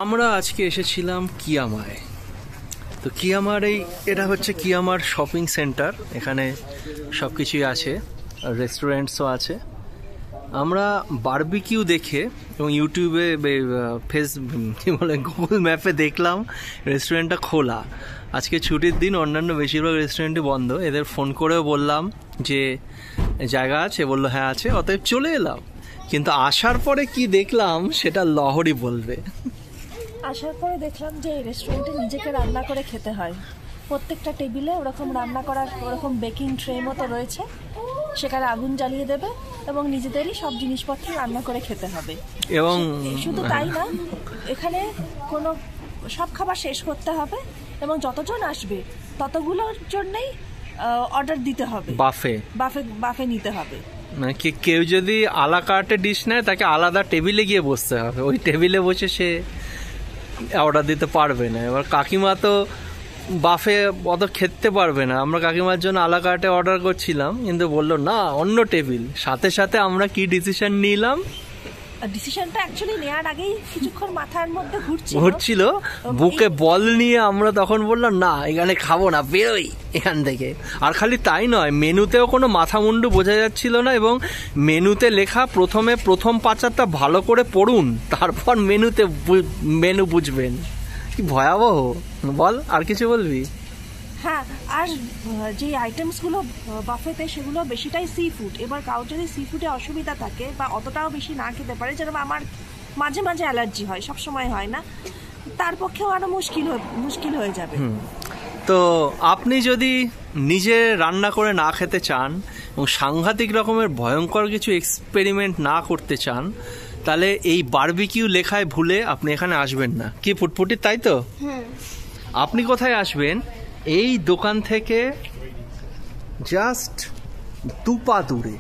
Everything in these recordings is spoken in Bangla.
আমরা আজকে এসেছিলাম কিয়ামায়। তো কিয়ামার এটা হচ্ছে কিয়ামার শপিং সেন্টার। এখানে সব কিছুই আছে, রেস্টুরেন্টসও আছে। আমরা বারবিকিউ দেখে এবং ইউটিউবে কি বলে গুগল ম্যাপে দেখলাম রেস্টুরেন্টটা খোলা। আজকে ছুটির দিন, অন্যান্য বেশিরভাগ রেস্টুরেন্টই বন্ধ। এদের ফোন করেও বললাম যে জায়গা আছে, বললো হ্যাঁ আছে, অতএব চলে এলাম। কিন্তু আসার পরে কি দেখলাম সেটা লহরী বলবে। আসার পরে দেখলাম যে রেস্টুরেন্টে নিজেকে রান্না করে খেতে হয়। প্রত্যেকটা টেবিলে ওরকম রান্না করার ওরকম বেকিং ট্রে মতো রয়েছে, সেখানে আগুন জ্বালিয়ে দেবে এবং নিজেদেরই সব জিনিসপত্র রান্না করে খেতে হবে। এবং শুধু তাই না, এখানে কোনো সব খাবার শেষ করতে হবে এবং যতজন আসবে ততগুলোর জন্যই অর্ডার দিতে হবে। বাফে নিতে হবে। মানে কেউ যদি আলা কার্টে ডিশ নেয় তাকে আলাদা টেবিলে গিয়ে বসতে হবে, ওই টেবিলে বসে সে অর্ডার দিতে পারবে না। এবার কাকিমা তো বাফে অত খেতে পারবে না। আমরা কাকিমার জন্য আলা কার্টে অর্ডার করছিলাম, কিন্তু বললো না অন্য টেবিল। সাথে সাথে আমরা কি ডিসিশন নিলাম, ডিসিশনটা অ্যাকচুয়ালি নেওয়ার আগেই কিছুক্ষণ মাথার মধ্যে ঘুরছিল। বুকে বল নিয়ে আমরা তখন বললাম না এখানে খাবো না, বেরোই এখান থেকে। আর খালি তাই নয়, মেনুতেও কোনো মাথা মুন্ডু বোঝা যাচ্ছিল না। এবং মেনুতে লেখা প্রথম পাঁচাটা ভালো করে পড়ুন, তারপর মেনু বুঝবেন। কি ভয়াবহ বল, আর কিছু বলবি? হ্যাঁ, আর যে আইটেমসগুলো বাফেতে সেগুলো বেশিটাই সি ফুড। এবার কারোর যদি সি ফুডে অসুবিধা থাকে বা অতটাও বেশি না খেতে পারে, যেরকম আমার মাঝে মাঝে অ্যালার্জি হয়, সব সময় হয় না, তার পক্ষেও আরো মুশকিল হয়ে যাবে। তো আপনি যদি নিজে রান্না করে না খেতে চান এবং সাংঘাতিক রকমের ভয়ঙ্কর কিছু এক্সপেরিমেন্ট না করতে চান, তাহলে এই বারবিকিউ লেখায় ভুলে আপনি এখানে আসবেন না। কি ফুটফুটি, তাই তো? আপনি কোথায় আসবেন? এই দোকান থেকে জাস্ট দুপা দূরে,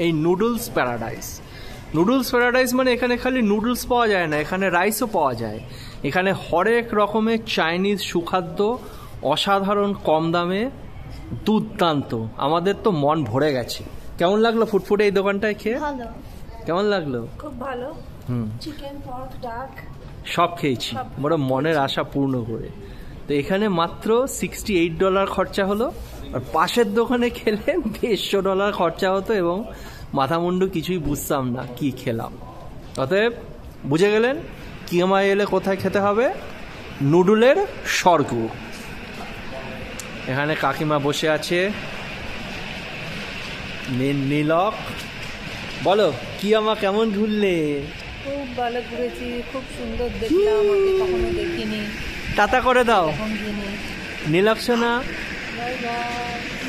এই নুডলস প্যারাডাইস। মানে এখানে খালি নুডলস পাওয়া যায় না, এখানে রাইসও পাওয়া যায়। এখানে হরেক রকমের চাইনিজ সুখাদ্য অসাধারণ কম দামে, দুর্দান্ত। আমাদের তো মন ভরে গেছে। কেমন লাগলো ফুটফুটে এই দোকানটায় খেয়ে? কেমন লাগলো? খুব ভালো। চিকেন, পর্ক, ডাক সব খেয়েছি, বড় মনের আশা পূর্ণ করে। তো এখানে মাত্র $68 খরচা হলো, আর পাশের দোকানে খেলে $150 খরচা হতো এবং মাথামুন্ডু কিছুই বুঝতাম না কি খেলাম। অতএব বুঝে গেলেন কিয়ামায় এলে কোথায় খেতে হবে? নুডলের স্বর্গ। এখানে কাকিমা বসে আছে, নীলক। বলো কিয়ামা কেমন ঘুরলে? খুব ভালো ঘুরেছি, খুব সুন্দর দেখলাম, আমি কখনো দেখিনি। টাটা করে দাও এখন নীলক সোনা। Bye bye.